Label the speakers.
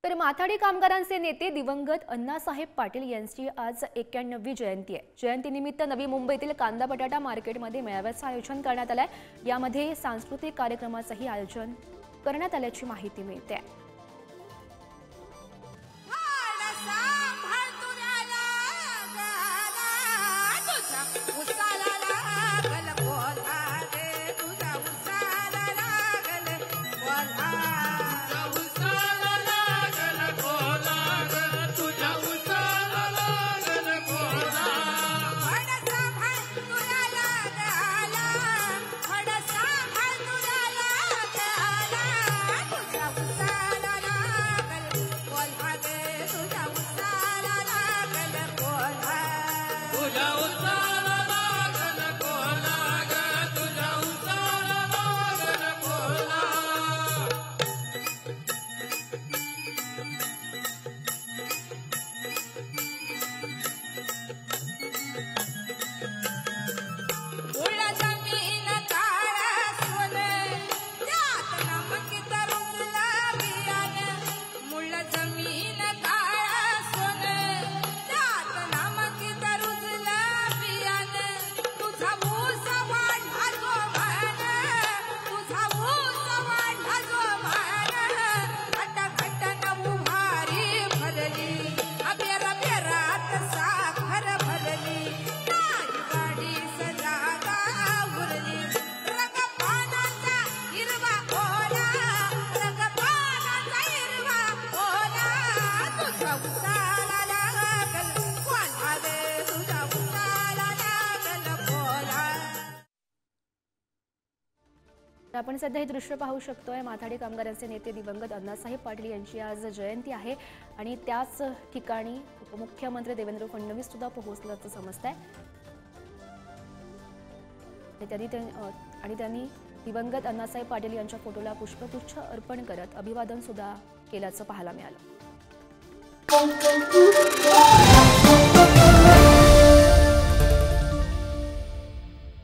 Speaker 1: तर माथाडी कामगारांचे नेते दिवंगत अण्णासाहेब पाटील यांची आज 91वी जयंती आहे। जयंतीनिमित्त नवी मुंबईतील कांदा बटाटा मार्केटमध्ये मेळाव्याचं आयोजन करण्यात आलंय। यामध्ये सांस्कृतिक कार्यक्रमाचंही आयोजन करण्यात आल्याची माहिती मिळते। आपण सध्या हे दृश्य पाहू शकतोय। माथाडी कामगारांचे नेते दिवंगत अण्णासाहेब पाटील यांची आज जयंती आहे आणि त्याच ठिकाणी उपमुख्यमंत्री देवेंद्र फडणवीस सुद्धा पोहोचल्याचं समजतंय। त्यांनी दिवंगत अण्णासाहेब पाटील यांच्या फोटोला पुष्पगुच्छ अर्पण करत अभिवादन सुद्धा केल्याचं पाहायला मिळालं।